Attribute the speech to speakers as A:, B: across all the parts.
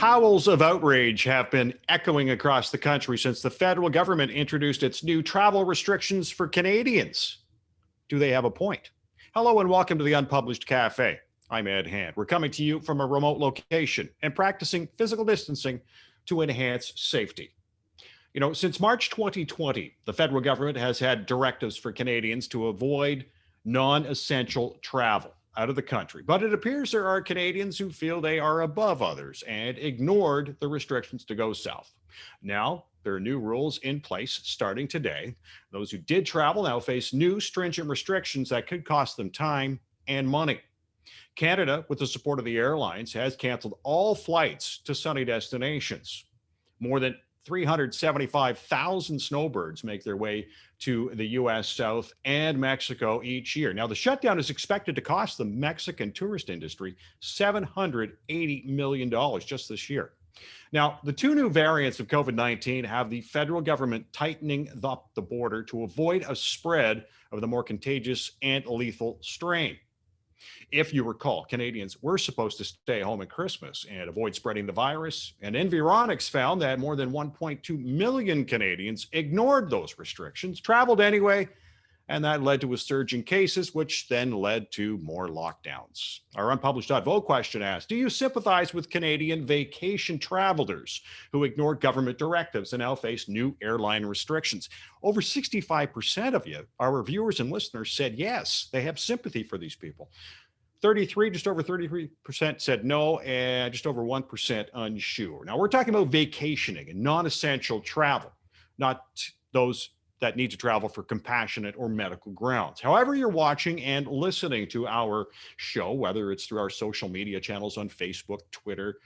A: Howls of outrage have been echoing across the country since the federal government introduced its new travel restrictions for Canadians. Do they have a point? Hello and welcome to the Unpublished Cafe. I'm Ed Hand. We're coming to you from a remote location and practicing physical distancing to enhance safety. Since March 2020, the federal government has had directives for Canadians to avoid non-essential travel out of the country. But it appears there are Canadians who feel they are above others and ignored the restrictions to go south. Now, there are new rules in place starting today. Those who did travel now face new stringent restrictions that could cost them time and money. Canada, with the support of the airlines, has canceled all flights to sunny destinations. More than 375,000 snowbirds make their way to the U.S. South and Mexico each year. Now, the shutdown is expected to cost the Mexican tourist industry $780 million just this year. Now, the two new variants of COVID-19 have the federal government tightening up the border to avoid a spread of the more contagious and lethal strain. If you recall, Canadians were supposed to stay home at Christmas and avoid spreading the virus, and Environics found that more than 1.2 million Canadians ignored those restrictions, traveled anyway, and that led to a surge in cases, which then led to more lockdowns. Our Unpublished.vote question asked, do you sympathize with Canadian vacation travelers who ignored government directives and now face new airline restrictions? Over 65% of you, our viewers and listeners, said yes, they have sympathy for these people. Just over 33% said no, and just over 1% unsure. Now, we're talking about vacationing and non-essential travel, not those that need to travel for compassionate or medical grounds. However you're watching and listening to our show, whether it's through our social media channels on Facebook, Twitter,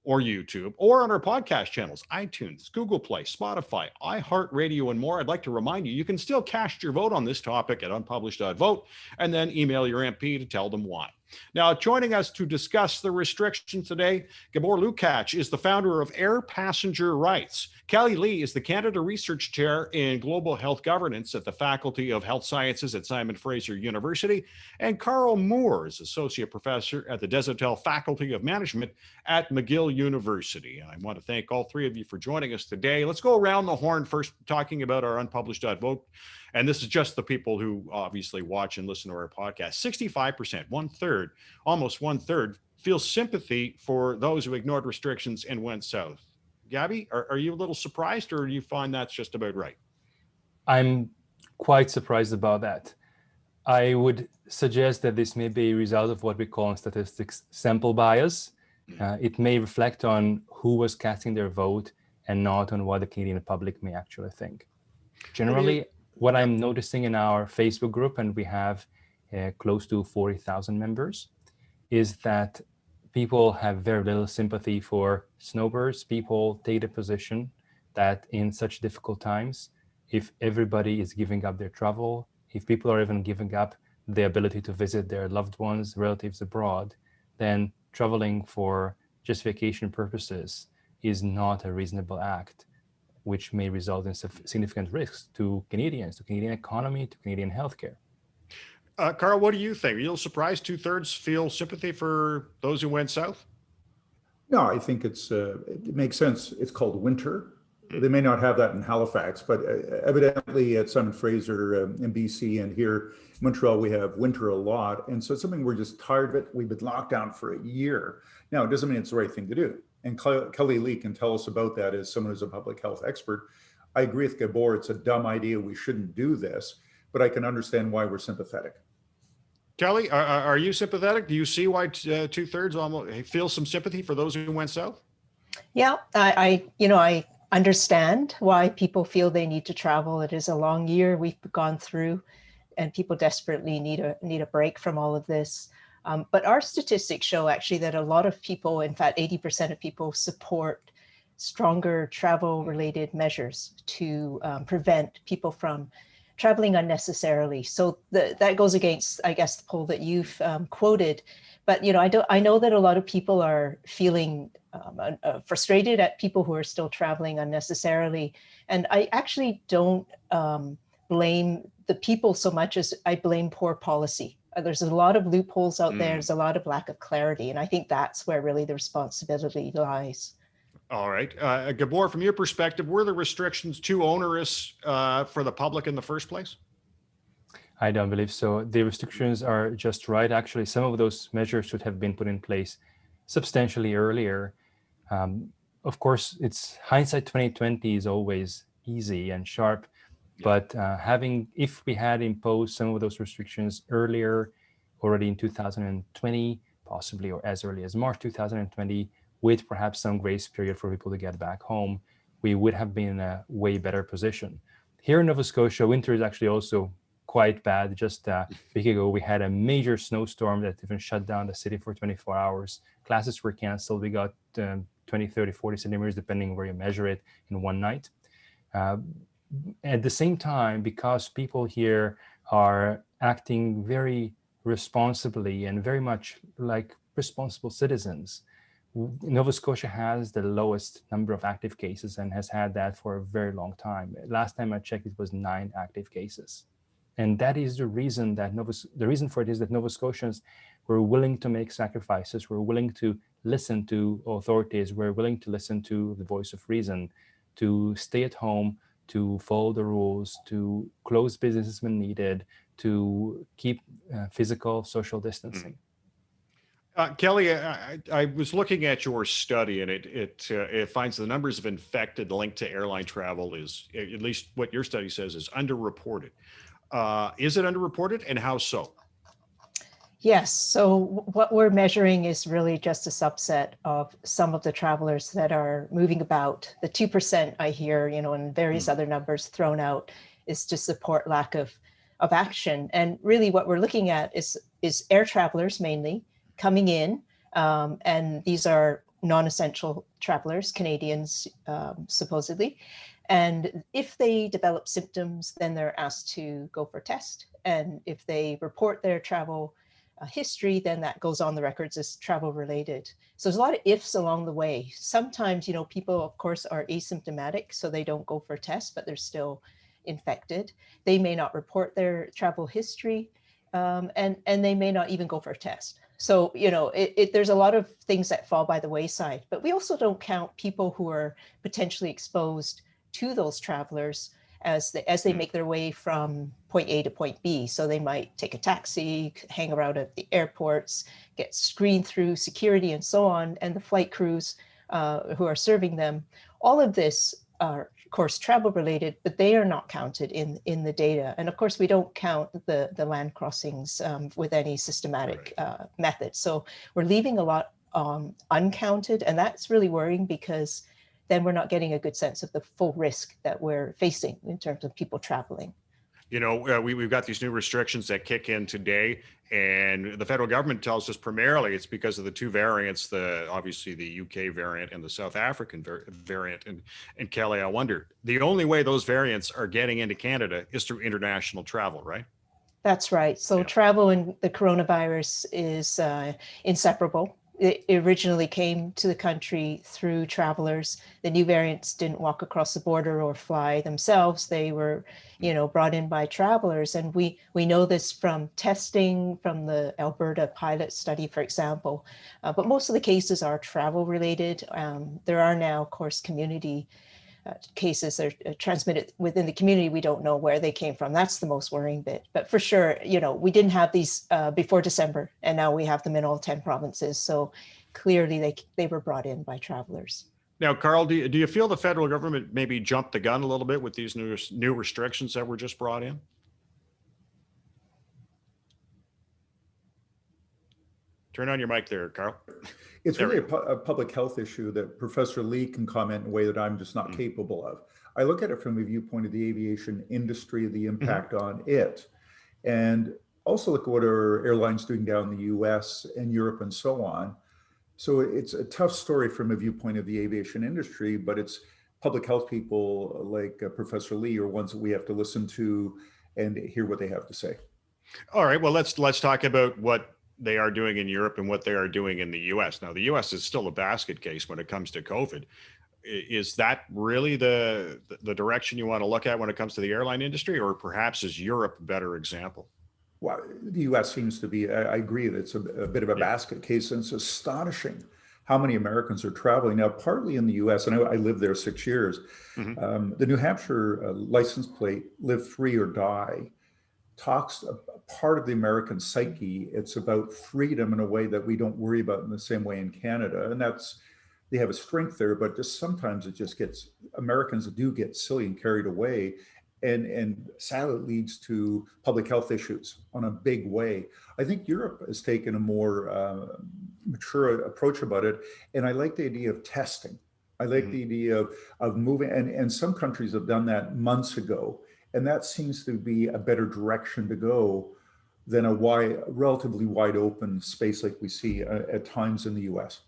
A: or YouTube, or on our podcast channels, iTunes, Google Play, Spotify, iHeartRadio, and more, I'd like to remind you can still cast your vote on this topic at unpublished.vote and then email your MP to tell them why. Now, joining us to discuss the restrictions today, Gabor Lukács is the founder of Air Passenger Rights. Kelly Lee is the Canada Research Chair in Global Health Governance at the Faculty of Health Sciences at Simon Fraser University. And Karl Moore is Associate Professor at the Desautels Faculty of Management at McGill University. And I want to thank all three of you for joining us today. Let's go around the horn first, talking about our Unpublished.vote. And this is just the people who obviously watch and listen to our podcast. 65%, almost one third, feel sympathy for those who ignored restrictions and went south. Gabby, are you a little surprised, or do you find that's just about right?
B: I'm quite surprised about that. I would suggest that this may be a result of what we call in statistics sample bias. It may reflect on who was casting their vote and not on what the Canadian public may actually think. Generally, what I'm noticing in our Facebook group, and we have close to 40,000 members, is that people have very little sympathy for snowbirds. People take the position that in such difficult times, if everybody is giving up their travel, if people are even giving up the ability to visit their loved ones, relatives abroad, then traveling for just vacation purposes is not a reasonable act, which may result in significant risks to Canadians, to Canadian economy, to Canadian healthcare.
A: Karl, what do you think? Are you a little surprised 2/3 feel sympathy for those who went south?
C: No, I think it makes sense. It's called winter. They may not have that in Halifax, but evidently at Simon Fraser in BC and here in Montreal, we have winter a lot. And so it's something we're just tired of it. We've been locked down for a year. Now, it doesn't mean it's the right thing to do. And Kelly Lee can tell us about that as someone who's a public health expert. I agree with Gabor, it's a dumb idea. We shouldn't do this, but I can understand why we're sympathetic.
A: Kelly, are you sympathetic? Do you see why 2/3 almost feel some sympathy for those who went south?
D: Yeah, I understand why people feel they need to travel. It is a long year we've gone through, and people desperately need a break from all of this. But our statistics show actually that a lot of people, in fact, 80% of people support stronger travel-related measures to prevent people from traveling unnecessarily. So that goes against, I guess, the poll that you've quoted. But I know that a lot of people are feeling frustrated at people who are still traveling unnecessarily, and I actually don't blame the people so much as I blame poor policy. There's a lot of loopholes out there. There's a lot of lack of clarity, and I think that's where really the responsibility lies.
A: All right. Gabor, from your perspective, were the restrictions too onerous for the public in the first place?
B: I don't believe so. The restrictions are just right. Actually, some of those measures should have been put in place substantially earlier. Of course, it's hindsight 2020 is always easy and sharp, but if we had imposed some of those restrictions earlier, already in 2020, possibly, or as early as March 2020, with perhaps some grace period for people to get back home, we would have been in a way better position. Here in Nova Scotia, winter is actually also quite bad. Just a week ago, we had a major snowstorm that even shut down the city for 24 hours. Classes were canceled. We got 20, 30, 40 centimeters, depending where you measure it, in one night. At the same time, because people here are acting very responsibly and very much like responsible citizens, Nova Scotia has the lowest number of active cases and has had that for a very long time. Last time I checked, it was 9 active cases. And that is the reason that the reason for it is that Nova Scotians were willing to make sacrifices, were willing to listen to authorities, were willing to listen to the voice of reason, to stay at home, to follow the rules, to close businesses when needed, to keep physical, social distancing.
A: Kelly, I was looking at your study, and it finds the numbers of infected linked to airline travel is, at least what your study says, is underreported. Is it underreported, and how so?
D: Yes. So what we're measuring is really just a subset of some of the travelers that are moving about. The 2% I hear, and various other numbers thrown out is to support lack of action. And really what we're looking at is air travelers mainly coming in. And these are non-essential travelers, Canadians, supposedly. And if they develop symptoms, then they're asked to go for a test. And if they report their travel history, then that goes on the records as travel related. So there's a lot of ifs along the way. Sometimes, people, of course, are asymptomatic, so they don't go for a test, but they're still infected. They may not report their travel history, and they may not even go for a test. So, there's a lot of things that fall by the wayside, but we also don't count people who are potentially exposed to those travelers as they make their way from point A to point B. So they might take a taxi, hang around at the airports, get screened through security and so on, and the flight crews who are serving them. All of this are, of course, travel related, but they are not counted in the data. And of course, we don't count the land crossings with any systematic method. So we're leaving a lot uncounted, and that's really worrying because then we're not getting a good sense of the full risk that we're facing in terms of people traveling.
A: We've got these new restrictions that kick in today, and the federal government tells us primarily it's because of the two variants, obviously the UK variant and the South African variant. And Kelly, I wonder, the only way those variants are getting into Canada is through international travel, right?
D: That's right. So travel and the coronavirus is inseparable. It originally came to the country through travelers. The new variants didn't walk across the border or fly themselves. They were, brought in by travelers. And we know this from testing, from the Alberta pilot study, for example. But most of the cases are travel related. There are now, of course, community cases are transmitted within the community. We don't know where they came from. That's the most worrying bit. But for sure, we didn't have these before December, and now we have them in all 10 provinces. So clearly they were brought in by travelers.
A: Now, Karl, do you feel the federal government maybe jumped the gun a little bit with these new restrictions that were just brought in? Turn on your mic there, Karl.
C: It's really a public health issue that Professor Lee can comment in a way that I'm just not capable of. I look at it from the viewpoint of the aviation industry, the impact on it, and also look at what are airlines doing down in the US and Europe and so on. So it's a tough story from a viewpoint of the aviation industry, but it's public health people like Professor Lee are ones that we have to listen to and hear what they have to say.
A: All right, well, let's talk about what they are doing in Europe and what they are doing in the US. Now, the US is still a basket case when it comes to COVID. Is that really the direction you want to look at when it comes to the airline industry, or perhaps is Europe a better example?
C: Well, the US seems to be, I agree that it's a bit of a basket case, and it's astonishing how many Americans are traveling now, partly in the US, and I lived there 6 years. The New Hampshire license plate, live free or die, talks a part of the American psyche. It's about freedom in a way that we don't worry about in the same way in Canada. And they have a strength there, but just sometimes it just Americans do get silly and carried away. And sadly, it leads to public health issues on a big way. I think Europe has taken a more mature approach about it. And I like the idea of testing. I like the idea of moving, and some countries have done that months ago. And that seems to be a better direction to go than a relatively wide open space like we see at times in the US.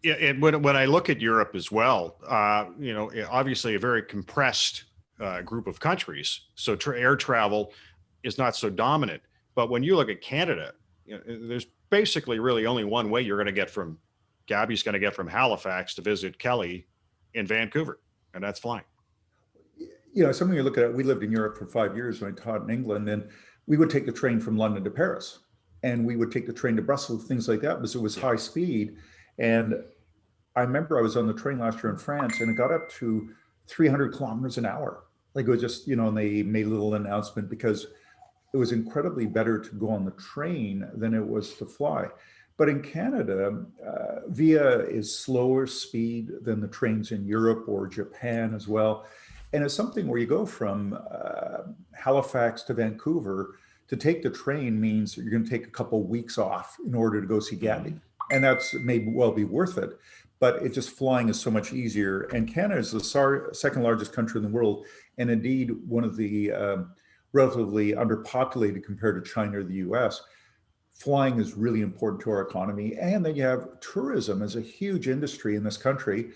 A: Yeah, and when I look at Europe as well, obviously a very compressed group of countries. So air travel is not so dominant. But when you look at Canada, there's basically really only one way you're going to get from Gabby's going to get from Halifax to visit Kelly in Vancouver, and that's flying.
C: Something you look at, we lived in Europe for 5 years when I taught in England, and we would take the train from London to Paris, and we would take the train to Brussels, things like that, because it was high speed. And I remember I was on the train last year in France, and it got up to 300 kilometers an hour. Like it was just, and they made a little announcement because it was incredibly better to go on the train than it was to fly. But in Canada, VIA is slower speed than the trains in Europe or Japan as well. And it's something where you go from Halifax to Vancouver. To take the train means you're going to take a couple of weeks off in order to go see Gabby. And that's may well be worth it. But it just flying is so much easier. And Canada is the second largest country in the world. And indeed, one of the relatively underpopulated compared to China or the US. Flying is really important to our economy. And then you have tourism as a huge industry in this country.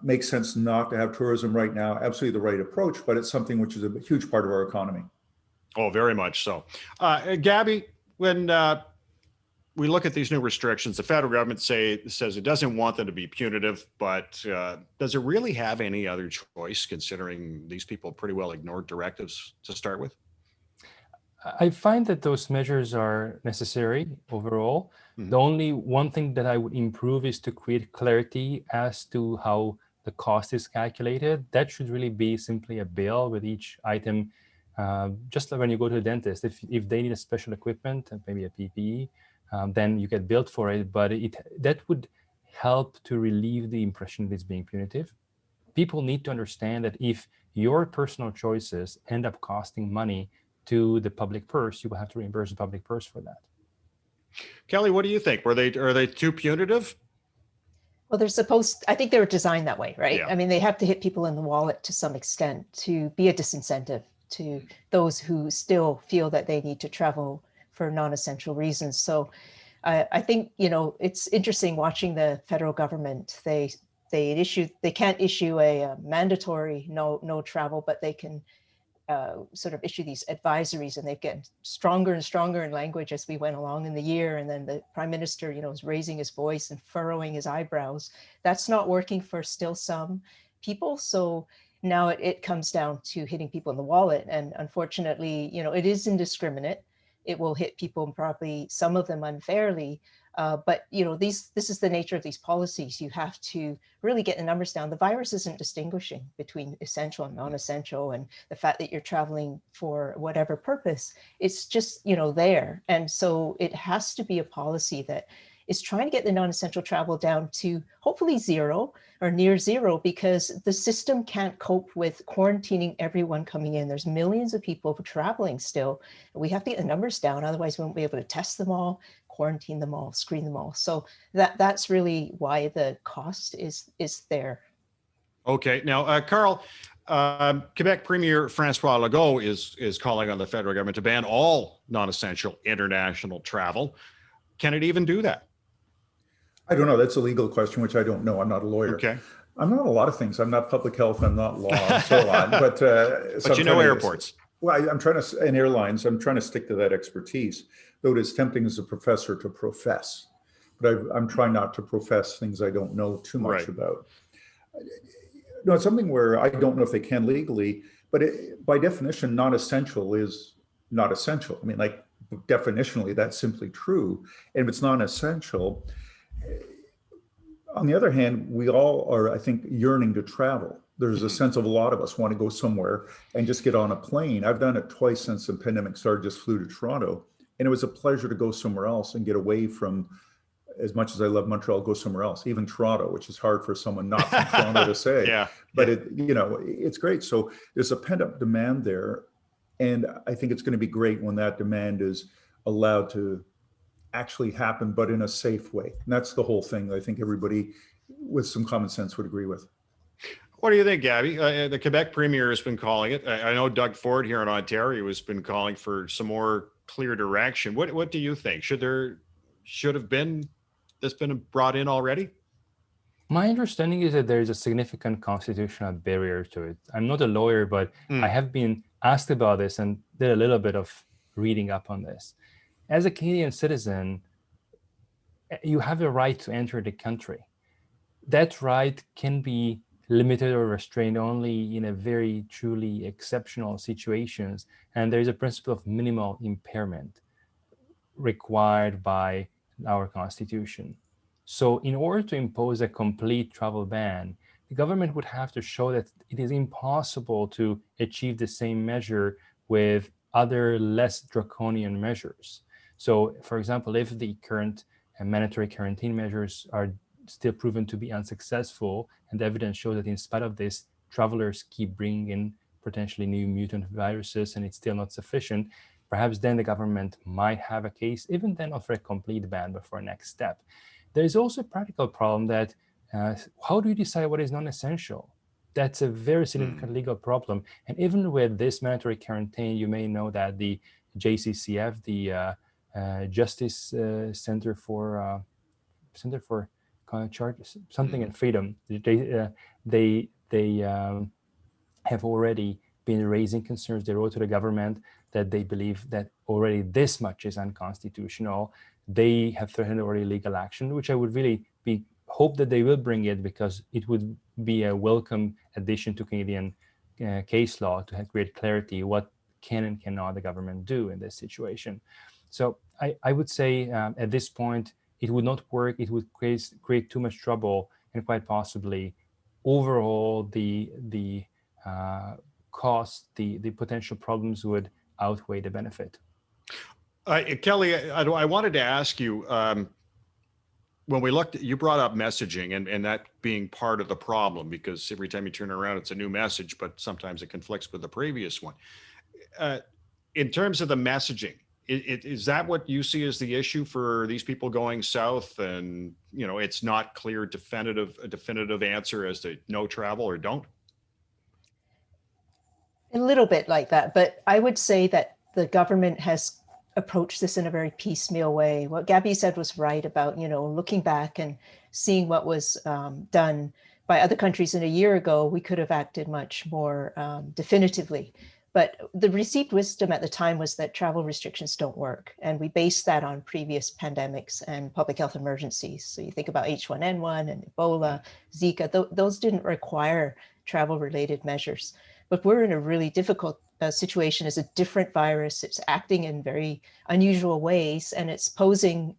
C: Makes sense not to have tourism right now. Absolutely the right approach, but it's something which is a huge part of our economy.
A: Oh, very much so. Gabby, when we look at these new restrictions, the federal government says it doesn't want them to be punitive, but does it really have any other choice, considering these people pretty well ignored directives to start with?
B: I find that those measures are necessary overall. The only one thing that I would improve is to create clarity as to how the cost is calculated. That should really be simply a bill with each item. Just like when you go to a dentist, if they need a special equipment, maybe a PPE, then you get billed for it. But that would help to relieve the impression that it's being punitive. People need to understand that if your personal choices end up costing money to the public purse, you will have to reimburse the public purse for that.
A: Kelly, what do you think? Are they too punitive?
D: Well, I think they were designed that way, right?
A: Yeah.
D: I mean, they have to hit people in the wallet to some extent to be a disincentive to those who still feel that they need to travel for non-essential reasons. So I think, it's interesting watching the federal government. They can't issue a mandatory no travel, but they can sort of issue these advisories, and they've gotten stronger and stronger in language as we went along in the year. And then the prime minister, is raising his voice and furrowing his eyebrows. That's not working for still some people. So now it comes down to hitting people in the wallet. And unfortunately, it is indiscriminate. It will hit people, probably some of them unfairly. But this is the nature of these policies. You have to really get the numbers down. The virus isn't distinguishing between essential and non-essential, and the fact that you're traveling for whatever purpose, it's just, there. And so it has to be a policy that is trying to get the non-essential travel down to hopefully zero or near zero, because the system can't cope with quarantining everyone coming in. There's millions of people traveling still. We have to get the numbers down, otherwise we won't be able to test them all, quarantine them all, screen them all. So that's really why the cost is there.
A: Okay, now, Karl, Quebec Premier Francois Legault is calling on the federal government to ban all non-essential international travel. Can it even do that?
C: I don't know. That's a legal question, which I don't know. I'm not a lawyer.
A: Okay.
C: I'm not a lot of things. I'm not public health. I'm not law and so on. But
A: airports.
C: Well, and airlines, I'm trying to stick to that expertise, though it is tempting as a professor to profess. But I'm trying not to profess things I don't know too much about. No, it's something where I don't know if they can legally, but by definition, non-essential is not essential. I mean, definitionally, that's simply true. And if it's non-essential, On the other hand, we all are, I think, yearning to travel. There's a sense of a lot of us want to go somewhere and just get on a plane. I've done it twice since the pandemic started, just flew to Toronto. And it was a pleasure to go somewhere else and get away from, as much as I love Montreal, go somewhere else, even Toronto, which is hard for someone not from Toronto to say.
A: Yeah.
C: But it's great. So there's a pent-up demand there. And I think it's going to be great when that demand is allowed to actually happen, but in a safe way. And that's the whole thing I think everybody with some common sense would agree with.
A: What do you think, Gabby? The Quebec premier has been calling it. I know Doug Ford here in Ontario has been calling for some more clear direction. What do you think? Should have been this been brought in already?
B: My understanding is that there is a significant constitutional barrier to it. I'm not a lawyer, but I have been asked about this and did a little bit of reading up on this. As a Canadian citizen, you have a right to enter the country. That right can be limited or restrained only in a very truly exceptional situations. And there is a principle of minimal impairment required by our Constitution. So in order to impose a complete travel ban, the government would have to show that it is impossible to achieve the same measure with other less draconian measures. So, for example, if the current mandatory quarantine measures are still proven to be unsuccessful, and the evidence shows that in spite of this, travelers keep bringing in potentially new mutant viruses and it's still not sufficient, perhaps then the government might have a case, even then offer a complete ban before next step. There is also a practical problem that how do you decide what is non-essential? That's a very significant legal problem. And even with this mandatory quarantine, you may know that the JCCF, the Justice Center for something and Freedom, they have already been raising concerns. They wrote to the government that they believe that already this much is unconstitutional. They have threatened already legal action, which I would really hope that they will bring it, because it would be a welcome addition to Canadian case law to create clarity what can and cannot the government do in this situation. So I would say at this point, it would not work. It would create too much trouble, and quite possibly overall the cost, the potential problems would outweigh the benefit.
A: Kelly, I wanted to ask you, when we looked, you brought up messaging and that being part of the problem, because every time you turn around, it's a new message, but sometimes it conflicts with the previous one. In terms of the messaging, is that what you see as the issue for these people going south? And, it's not clear, a definitive answer as to no travel or don't?
D: A little bit like that, but I would say that the government has approached this in a very piecemeal way. What Gabby said was right about, looking back and seeing what was done by other countries in a year ago. We could have acted much more definitively. But the received wisdom at the time was that travel restrictions don't work. And we based that on previous pandemics and public health emergencies. So you think about H1N1 and Ebola, Zika, those didn't require travel-related measures. But we're in a really difficult situation. It's a different virus. It's acting in very unusual ways, and it's posing,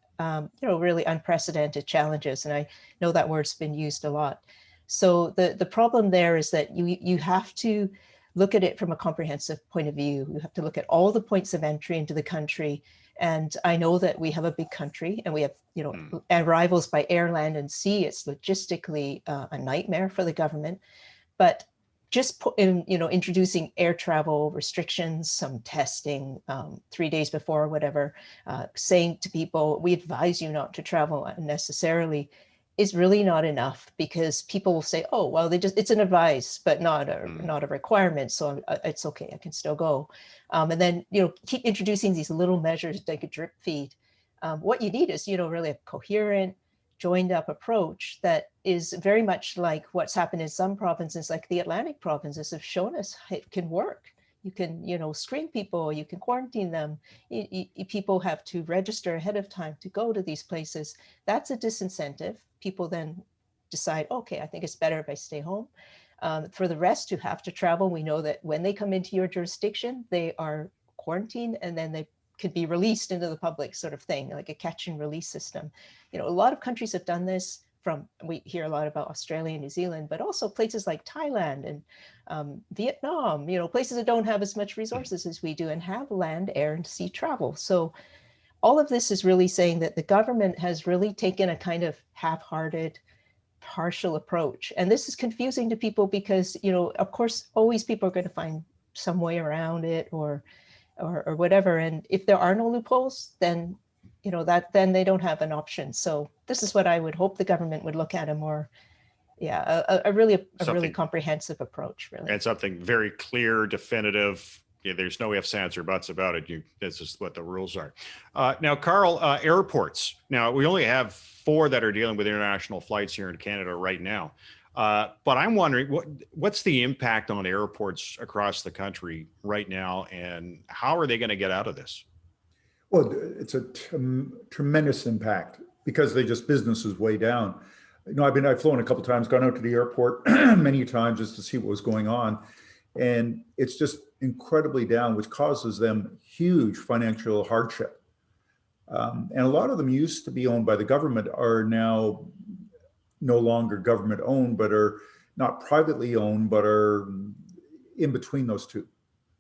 D: really unprecedented challenges. And I know that word's been used a lot. So the problem there is that you have to look at it from a comprehensive point of view. You have to look at all the points of entry into the country. And I know that we have a big country and we have, arrivals by air, land, and sea. It's logistically a nightmare for the government. But just introducing air travel restrictions, some testing 3 days before, whatever, saying to people, we advise you not to travel unnecessarily, is really not enough, because people will say, oh, well, it's an advice, but not a requirement. So it's okay, I can still go. And then, keep introducing these little measures like a drip feed. What you need is, really a coherent, joined up approach that is very much like what's happened in some provinces, like the Atlantic provinces have shown us it can work. You can, screen people, you can quarantine them. People have to register ahead of time to go to these places. That's a disincentive. People then decide, okay, I think it's better if I stay home. For the rest who have to travel, we know that when they come into your jurisdiction, they are quarantined and then they could be released into the public, sort of thing, like a catch and release system. A lot of countries have done this. we hear a lot about Australia and New Zealand, but also places like Thailand and Vietnam, places that don't have as much resources as we do and have land, air, and sea travel. So all of this is really saying that the government has really taken a kind of half-hearted, partial approach. And this is confusing to people because, of course, always people are going to find some way around it or whatever. And if there are no loopholes, then then they don't have an option. So this is what I would hope the government would look at a really comprehensive approach, really.
A: And something very clear, definitive. Yeah, there's no ifs, ands, or buts about it. This is what the rules are. Now, Karl, airports. Now, we only have 4 that are dealing with international flights here in Canada right now. But I'm wondering, what's the impact on airports across the country right now, and how are they going to get out of this?
C: Well, it's a tremendous impact because business is way down. I've flown a couple of times, gone out to the airport many times just to see what was going on. And it's just incredibly down, which causes them huge financial hardship. And a lot of them used to be owned by the government are now no longer government owned, but are not privately owned, but are in between those two.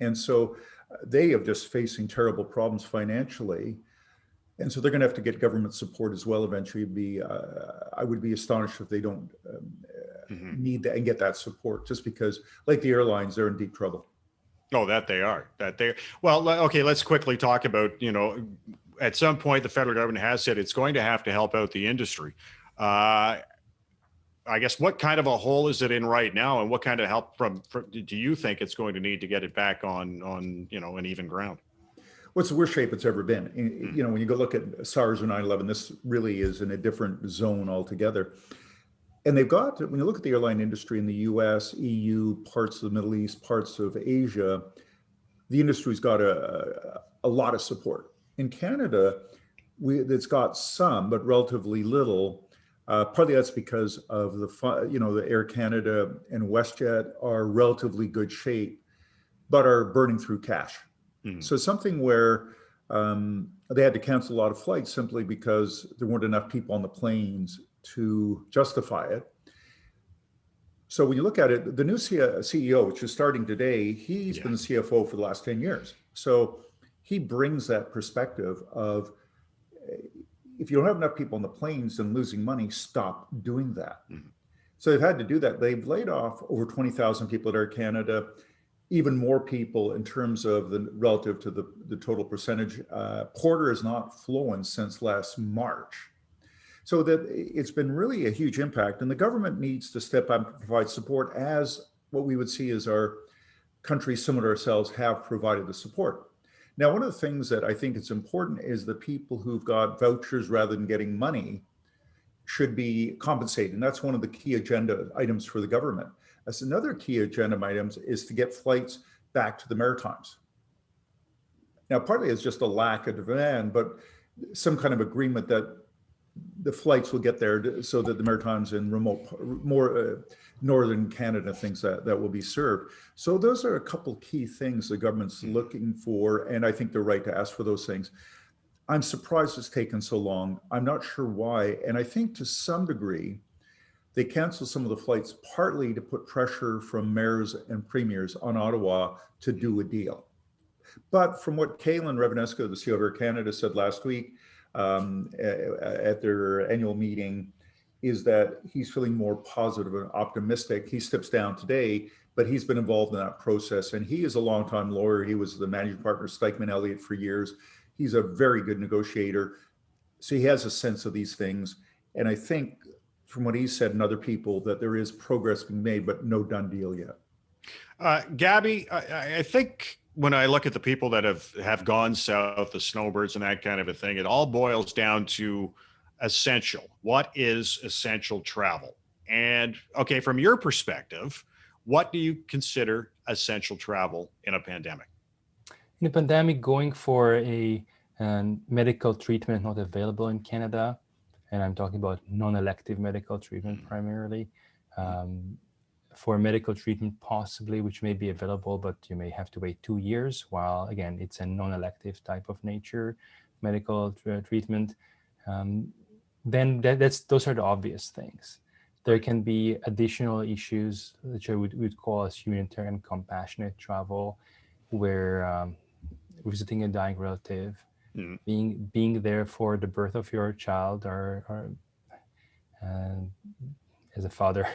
C: And so they are just facing terrible problems financially. And so they're going to have to get government support as well eventually. I would be astonished if they don't need that and get that support, just because, like the airlines, they're in deep trouble.
A: Oh, that they are. Well, okay, let's quickly talk about, at some point, the federal government has said it's going to have to help out the industry. I guess, what kind of a hole is it in right now, and what kind of help do you think it's going to need to get it back on an even ground?
C: Well, it's the worst shape it's ever been. When you go look at SARS or 9/11, this really is in a different zone altogether. And when you look at the airline industry in the US, EU, parts of the Middle East, parts of Asia, the industry's got a lot of support. In Canada, it's got some, but relatively little. Partly that's because of the Air Canada and WestJet are relatively good shape, but are burning through cash. So something where they had to cancel a lot of flights simply because there weren't enough people on the planes to justify it. So when you look at it, the new CEO, which is starting today, he's been the CFO for the last 10 years. So he brings that perspective of, if you don't have enough people on the planes and losing money, stop doing that. So they've had to do that. They've laid off over 20,000 people at Air Canada, even more people in terms of relative to the total percentage. Porter has not flown since last March. So that it's been really a huge impact, and the government needs to step up and provide support, as what we would see as our countries similar to ourselves have provided the support. Now, one of the things that I think is important is the people who've got vouchers rather than getting money should be compensated. And that's one of the key agenda items for the government. That's another key agenda items is to get flights back to the Maritimes. Now, partly it's just a lack of demand, but some kind of agreement that the flights will get there so that the Maritimes and more northern Canada, things that will be served. So those are a couple key things the government's looking for, and I think they're right to ask for those things. I'm surprised it's taken so long. I'm not sure why, and I think to some degree, they canceled some of the flights partly to put pressure from mayors and premiers on Ottawa to do a deal. But from what Kaylin Revanesco, the CEO of Air Canada, said last week, at their annual meeting, is that he's feeling more positive and optimistic. He steps down today, but he's been involved in that process, and he is a longtime lawyer. He was the managing partner of Stikeman Elliott for years. He's a very good negotiator, so he has a sense of these things. And I think from what he said and other people that there is progress being made, but no done deal yet.
A: Gabby, I think when I look at the people that have gone south, the snowbirds and that kind of a thing, it all boils down to essential. What is essential travel? And okay, from your perspective, what do you consider essential travel in a pandemic?
B: In a pandemic, going for a medical treatment not available in Canada, and I'm talking about non-elective medical treatment primarily, for medical treatment possibly, which may be available, but you may have to wait 2 years, while again, it's a non-elective type of nature medical treatment. then those are the obvious things. There can be additional issues, which I would call as humanitarian compassionate travel, where visiting a dying relative, being there for the birth of your child, or as a father,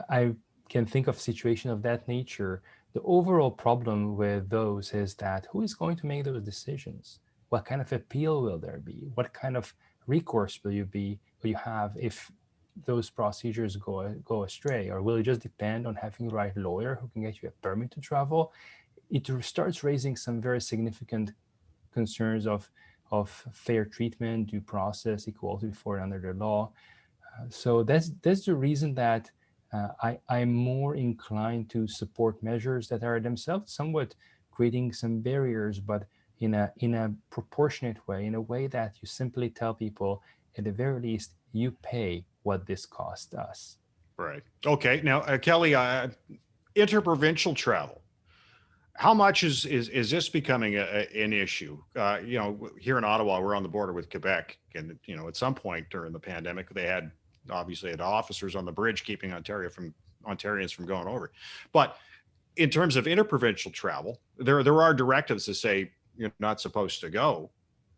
B: I can think of situations of that nature. The overall problem with those is that who is going to make those decisions? What kind of appeal will there be? What kind of recourse will you have if those procedures go astray? Or will it just depend on having the right lawyer who can get you a permit to travel? It starts raising some very significant concerns of fair treatment, due process, equality before and under the law. So that's the reason that I'm more inclined to support measures that are themselves somewhat creating some barriers, but in a proportionate way, in a way that you simply tell people, at the very least, you pay what this cost us.
A: Right. Okay. Now, Kelly, interprovincial travel. How much is this becoming an issue? Here in Ottawa, we're on the border with Quebec, and at some point during the pandemic, they had officers on the bridge keeping Ontarians from going over. But in terms of interprovincial travel, there are directives that say you're not supposed to go,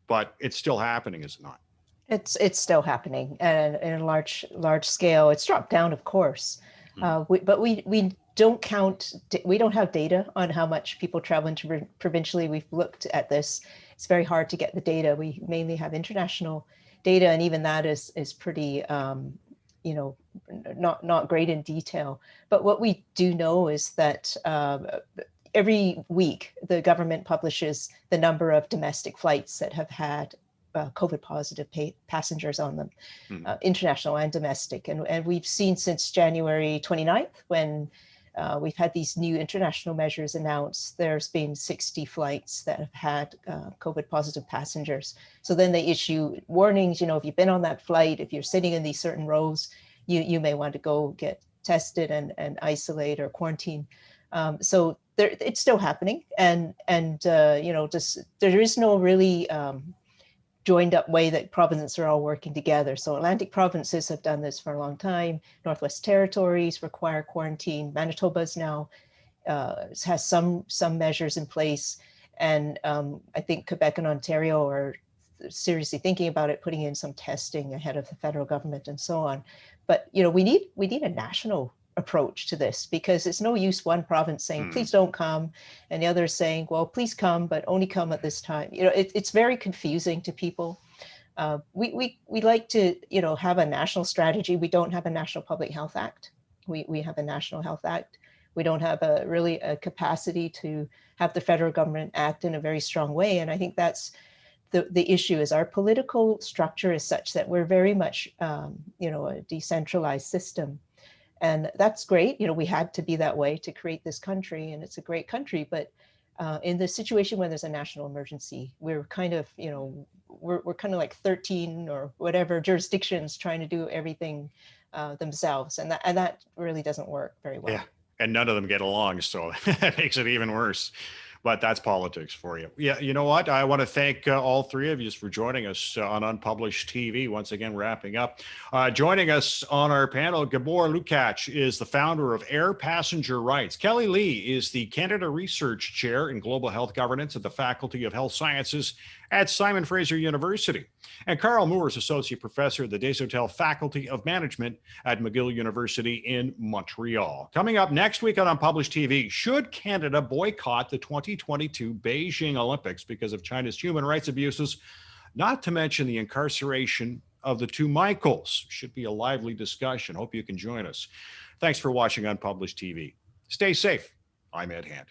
A: but it's still happening, is it not?
D: It's still happening, and in a large scale. It's dropped down, of course, but we don't count. We don't have data on how much people travel provincially. We've looked at this. It's very hard to get the data. We mainly have international data, and even that is pretty, not great in detail. But what we do know is that every week the government publishes the number of domestic flights that have had COVID positive passengers on them, international and domestic. And we've seen since January 29th, when we've had these new international measures announced, there's been 60 flights that have had COVID positive passengers. So then they issue warnings, if you've been on that flight, if you're sitting in these certain rows, you may want to go get tested and isolate or quarantine. So it's still happening. And there is no really joined up way that provinces are all working together. So Atlantic provinces have done this for a long time. Northwest Territories require quarantine. Manitoba's now has some measures in place. And I think Quebec and Ontario are seriously thinking about it, putting in some testing ahead of the federal government and so on. But we need a national approach to this, because it's no use one province saying, please don't come, and the others saying, well, please come, but only come at this time. It's very confusing to people. We like to, have a national strategy. We don't have a National Public Health Act. We have a National Health Act. We don't have a capacity to have the federal government act in a very strong way. And I think that's the issue, is our political structure is such that we're very much, a decentralized system. And that's great. We had to be that way to create this country, and it's a great country. But in the situation when there's a national emergency, we're kind of, we're kind of like 13 or whatever jurisdictions trying to do everything themselves, and that really doesn't work very well.
A: Yeah, and none of them get along, so that makes it even worse. But that's politics for you. Yeah, you know what? I want to thank all three of you for joining us on Unpublished TV. Once again, wrapping up. Joining us on our panel, Gabor Lukács is the founder of Air Passenger Rights. Kelly Lee is the Canada Research Chair in Global Health Governance at the Faculty of Health Sciences at Simon Fraser University. And Karl Moore is Associate Professor at the Desautels Faculty of Management at McGill University in Montreal. Coming up next week on Unpublished TV, should Canada boycott the 2022 Beijing Olympics because of China's human rights abuses, not to mention the incarceration of the two Michaels? Should be a lively discussion. Hope you can join us. Thanks for watching Unpublished TV. Stay safe. I'm Ed Hand.